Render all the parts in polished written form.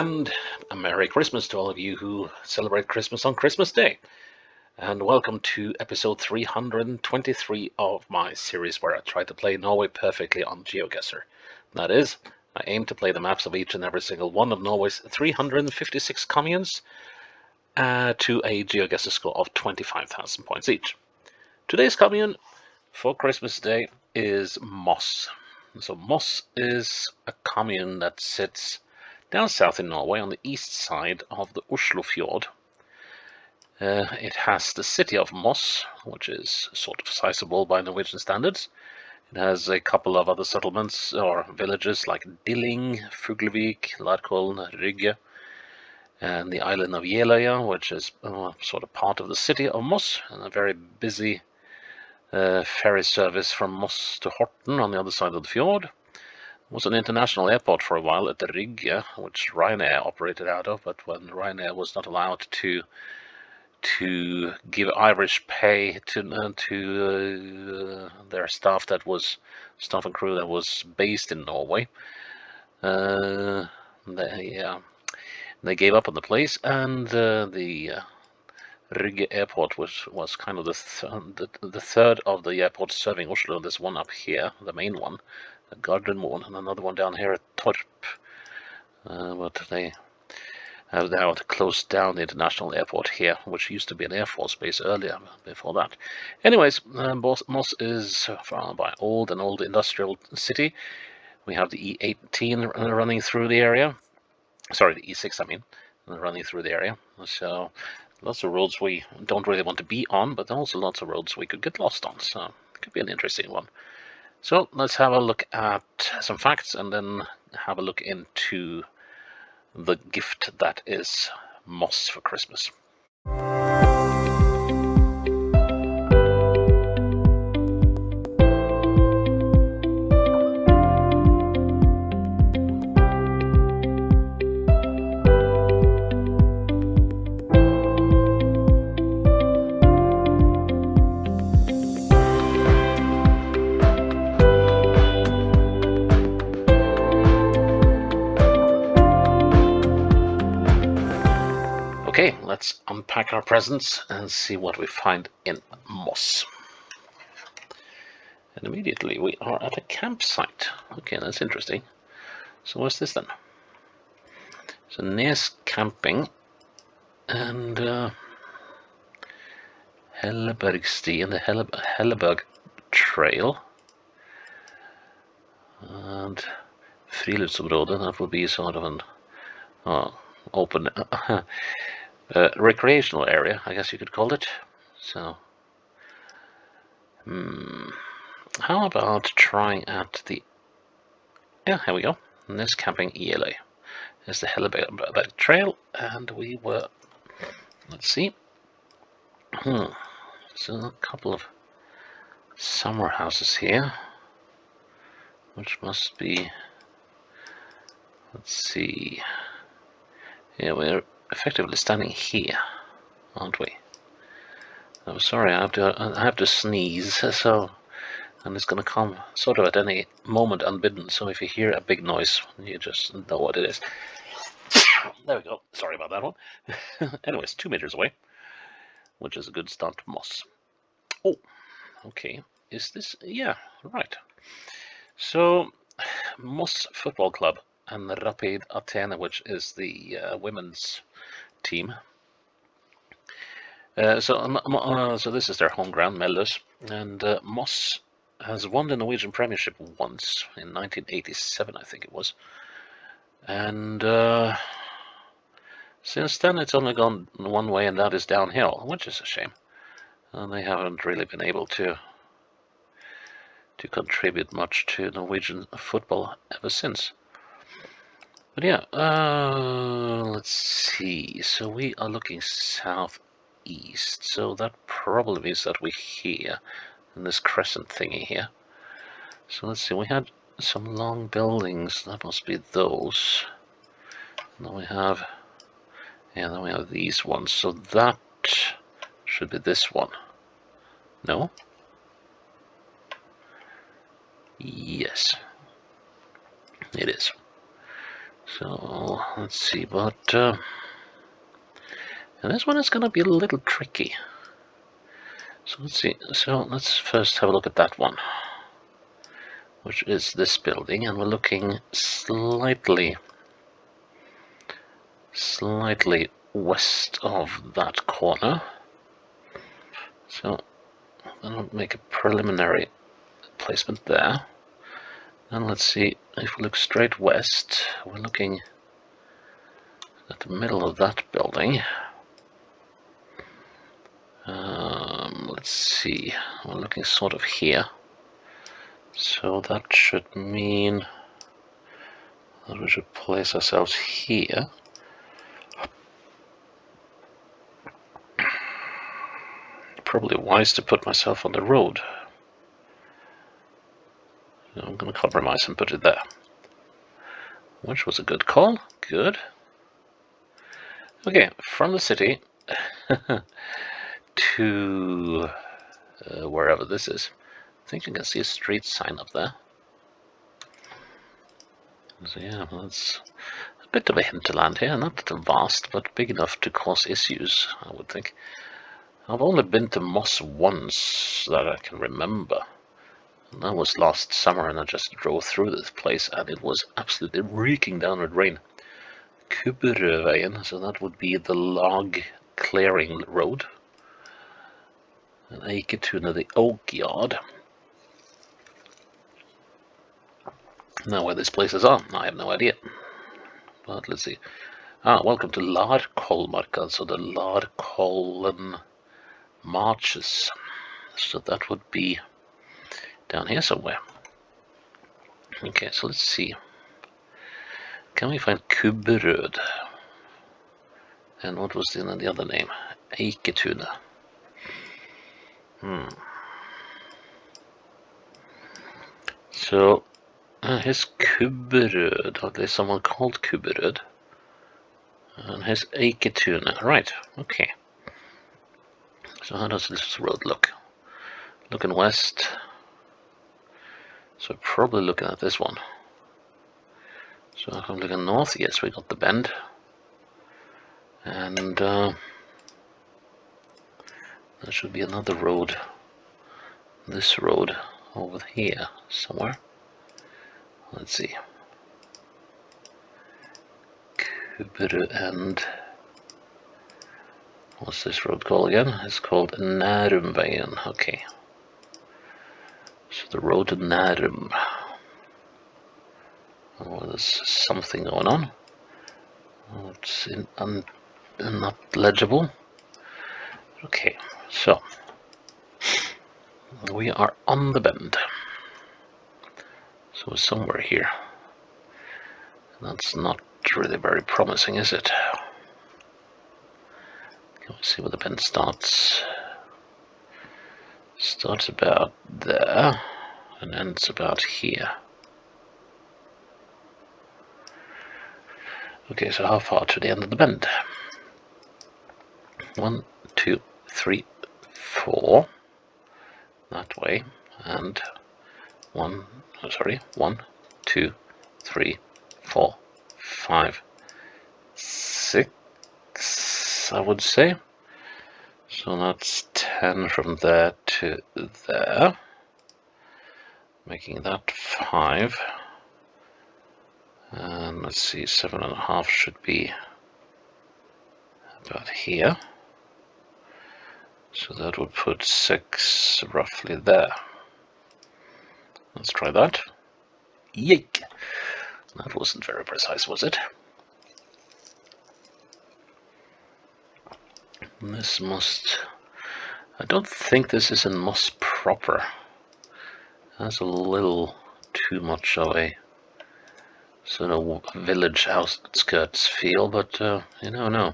And a Merry Christmas to all of you who celebrate Christmas on Christmas Day. And welcome to episode 323 of my series where I try to play Norway perfectly on Geoguessr. That is, I aim to play the maps of each and every single one of Norway's 356 communes to a Geoguessr score of 25,000 points each. Today's commune for Christmas Day is Moss. So Moss is a commune that sits down south in Norway on the east side of the Oslofjord. It has the city of Moss, which is sort of sizable by Norwegian standards. It has a couple of other settlements or villages like Dilling, Fuglevik, Larkollen, Rygge, and the island of Jeløya, which is sort of part of the city of Moss, and a very busy ferry service from Moss to Horten on the other side of the fjord. It was an international airport for a while at the Rygge, which Ryanair operated out of, but when Ryanair was not allowed to give Irish pay to their staff and crew that was based in Norway, they gave up on the place, and the Rygge airport was kind of the third of the airports serving Oslo. There's one up here, the main one, at Gardermoen, and another one down here at Torp. But they have now closed down the international airport here, which used to be an Air Force base earlier, before that. Anyways, Moss is by old industrial city. We have the E18 running through the area. Sorry, the E6, I mean, running through the area. So lots of roads we don't really want to be on, but also lots of roads we could get lost on. So it could be an interesting one. So let's have a look at some facts and then have a look into the gift that is Moss for Christmas. Okay, let's unpack our presents and see what we find in Moss. And immediately we are at a campsite. Okay, that's interesting. So what's this then? So Nes camping and Hellebergsti and the Helleberg Trail. And Friluftsområde, that would be sort of an open recreational area, I guess you could call it. So, how about trying at the... Yeah, here we go. This camping ELA is the Helleberg Trail, and we were... Let's see. So a couple of summer houses here, which must be... Let's see. Yeah, we're effectively standing here, aren't we? I'm sorry, I have to sneeze, so, and it's going to come sort of at any moment unbidden. So if you hear a big noise, you just know what it is. There we go. Sorry about that one. Anyways, 2 meters away, which is a good start to Moss. Oh, okay. Is this? Yeah, right. So Moss Football Club and Rapid Athene, which is the women's team. So this is their home ground, Meldus, and Moss has won the Norwegian Premiership once in 1987, I think it was, and since then it's only gone one way, and that is downhill, which is a shame. And they haven't really been able to contribute much to Norwegian football ever since. But yeah, let's see. So we are looking southeast. So that probably means that we're here in this crescent thingy here. So let's see. We had some long buildings. That must be those. And then we have, then we have these ones. So that should be this one. No? Yes, it is. So let's see, but and this one is going to be a little tricky. So let's see. So let's first have a look at that one, which is this building, and we're looking slightly west of that corner. So I'll make a preliminary placement there. And let's see, if we look straight west, we're looking at the middle of that building. Let's see, we're looking sort of here. So that should mean that we should place ourselves here. Probably wise to put myself on the road. So I'm going to compromise and put it there. Which was a good call. Good. Okay, from the city to wherever this is. I think you can see a street sign up there. So yeah, that's a bit of a hinterland here. Not vast, but big enough to cause issues, I would think. I've only been to Moss once that I can remember. And that was last summer, and I just drove through this place, and it was absolutely reeking down with rain. Kubberøveien, so that would be the log clearing road. And Eiketuna, the oak yard. Now where these places are, I have no idea. But let's see. Welcome to Larkolmarka, so the Larkollen marches. So that would be down here somewhere. Okay, so let's see. Can we find Kubberød? And what was the other name? Eiketuna. So, here's Kubberød. Or there's someone called Kubberød. And here's Eiketuna. Right, okay. So how does this road look? Looking west. So probably looking at this one. So if I'm looking north, yes, we got the bend. And there should be another road. This road over here somewhere. Let's see. Kubberød and what's this road called again? It's called Nærumveien. Okay. So the road to Nærum. Oh, there's something going on. Oh, it's not legible. Okay, so we are on the bend. So somewhere here. That's not really very promising, is it? Can we see where the bend starts? Starts about there and ends about here. Okay, so how far to the end of the bend? 1, 2, 3, 4 that way, and 1, 2, 3, 4, 5, 6, I would say. So that's 10 from there to there, making that 5. And let's see, 7.5 should be about here. So that would put 6 roughly there. Let's try that. Yeek! That wasn't very precise, was it? This must... I don't think this is in Moss proper. That's a little too much of a sort of village outskirts feel, but you never know.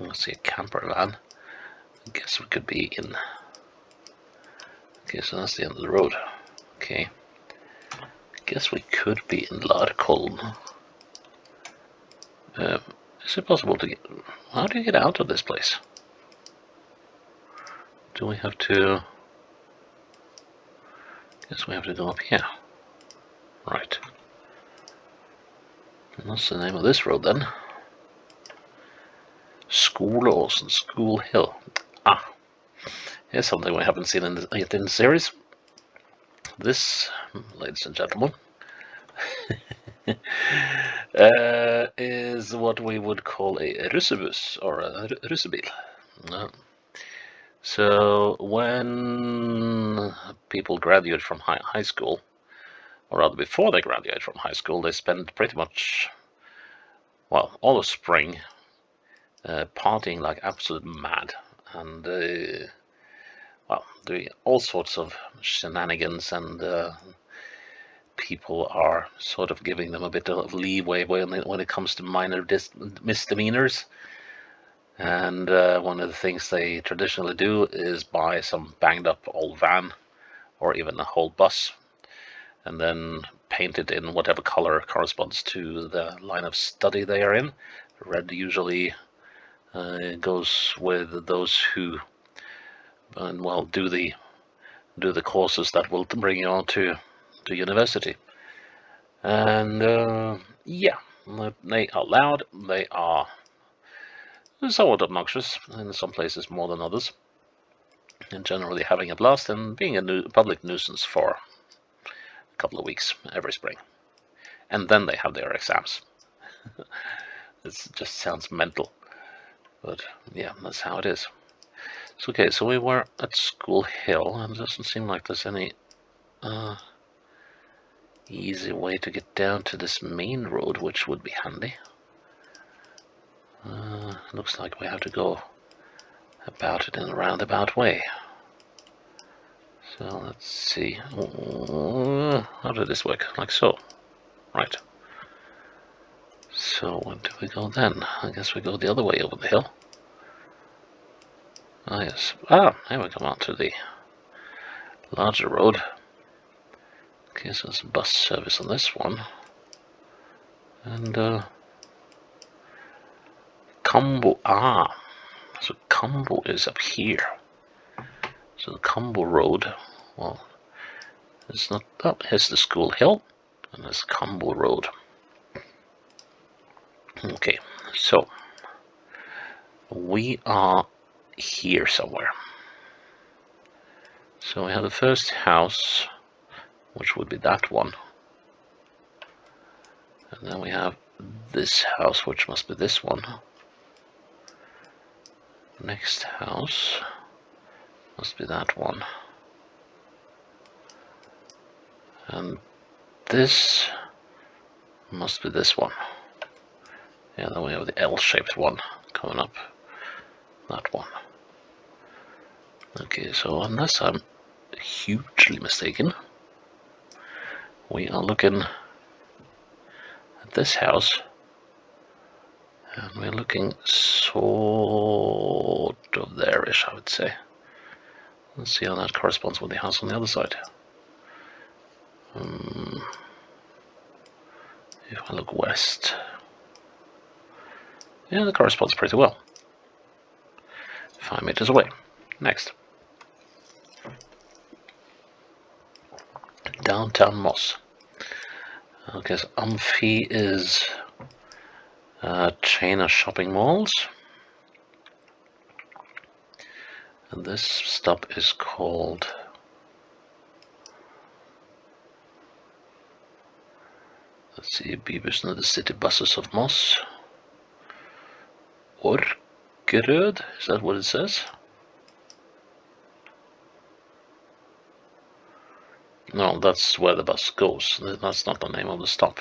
Let's see, a camper van. I guess we could be in... Okay, so that's the end of the road. Okay. I guess we could be in Larkollen. Is it possible to get... How do you get out of this place? Do we have to... Guess we have to go up here. Right. What's the name of this road then? Skolås and School Hill. Ah, here's something we haven't seen yet in the series. This, ladies and gentlemen, is what we would call a russebus or a russebil. So when people graduate from high school, or rather before they graduate from high school, they spend pretty much, well, all of spring partying like absolute mad and well, doing all sorts of shenanigans, and people are sort of giving them a bit of leeway when it comes to minor misdemeanors. And one of the things they traditionally do is buy some banged up old van or even a whole bus and then paint it in whatever color corresponds to the line of study they are in. Red usually goes with those who well do the courses that will bring you on to university. And yeah, they are loud, they are somewhat obnoxious, in some places more than others, and generally having a blast and being a public nuisance for a couple of weeks every spring. And then they have their exams. It just sounds mental, but yeah, that's how it is. So okay, so we were at School Hill, and it doesn't seem like there's any easy way to get down to this main road, which would be handy. Looks like we have to go about it in a roundabout way. So let's see. How did this work? Like so. Right. So where do we go then? I guess we go the other way over the hill. Ah, yes. Ah, here we come on to the larger road. Okay, so there's a bus service on this one. And Combo. Ah, so Combo is up here. So the Combo Road, well, it's not up. Oh, here's the School Hill, and there's Combo Road. Okay, so we are here somewhere. So we have the first house, which would be that one. And then we have this house, which must be this one. Next house must be that one. And this must be this one. Yeah, then we have the L-shaped one coming up. That one. Okay, so unless I'm hugely mistaken, we are looking at this house, and we're looking sort of there-ish, I would say. Let's see how that corresponds with the house on the other side. If I look west, yeah, that corresponds pretty well. 5 meters away. Next. Downtown Moss. Okay, so Amphi is a chain of shopping malls. And this stop is called... Let's see, Bybussen of the city buses of Moss. Orkerød, is that what it says? No, that's where the bus goes. That's not the name of the stop.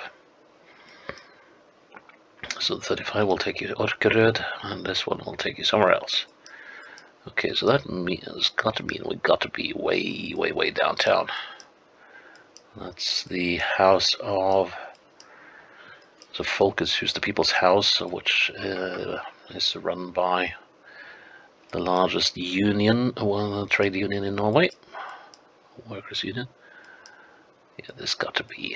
So the 35 will take you to Orkerød, and this one will take you somewhere else. Okay, so that has got to mean we got to be way, way, way downtown. That's the house of the Folkets Hus, the People's House, which is run by the largest union, well, trade union in Norway, workers' union. Yeah, this got to be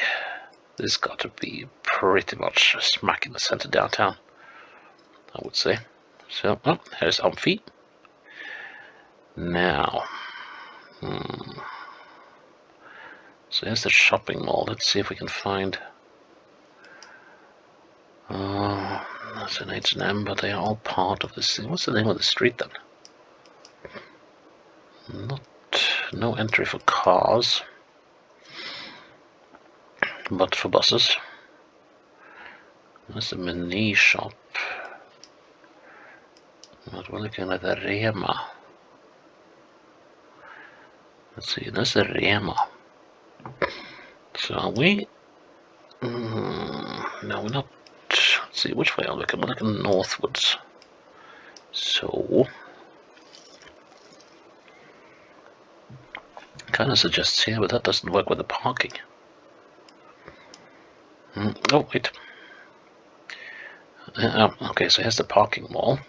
pretty much smack in the center downtown, I would say. So, oh, here's Amphi. Now, so here's the shopping mall. Let's see if we can find That's an H&M, but they are all part of this thing. What's the name of the street then? No entry for cars, but for buses. There's a mini shop. But we're looking at the Rema. Let's see, there's a Rema. So are we? No, we're not. Let's see, which way are we looking? We're looking northwards. So, kind of suggests here, but that doesn't work with the parking. Oh, wait. Okay, so here's the parking mall.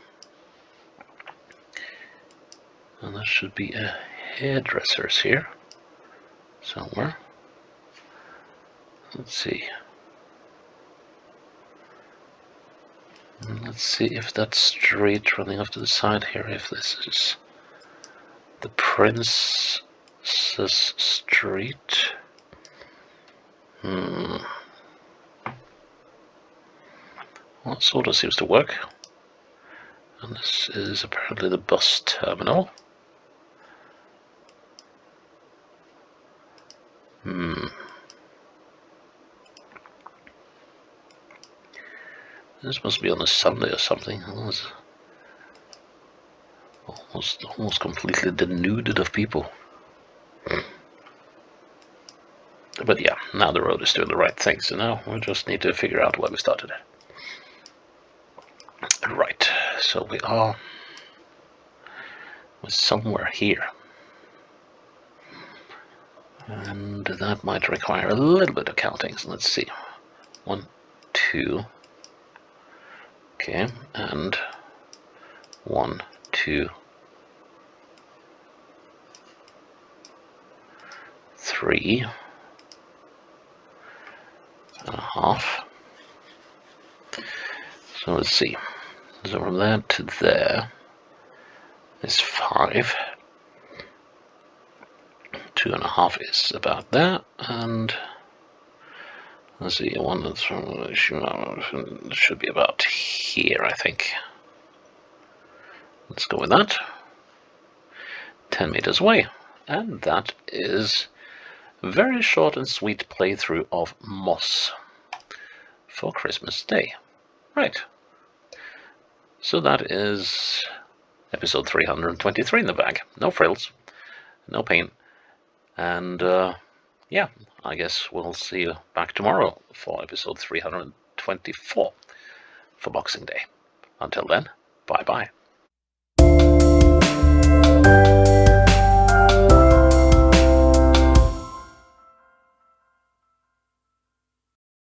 And there should be a hairdresser's here somewhere. Let's see. Let's see if that street running off to the side here, if this is the Princess Street. Well, it sort of seems to work. And this is apparently the bus terminal. This must be on a Sunday or something. It's almost completely denuded of people. But yeah, now the road is doing the right thing, so now we just need to figure out where we started. Right, so we're somewhere here. And that might require a little bit of counting, so let's see. 1, 2. Okay, and 1, 2, 3 and a half. So let's see. So from there to there is 5. 2.5 is about there, and let's see, one that's should be about here, I think. Let's go with that. 10 meters away, and that is a very short and sweet playthrough of Moss for Christmas Day. Right. So that is episode 323 in the bag. No frills, no pain. And yeah, I guess we'll see you back tomorrow for episode 324 for Boxing Day. Until then, bye-bye.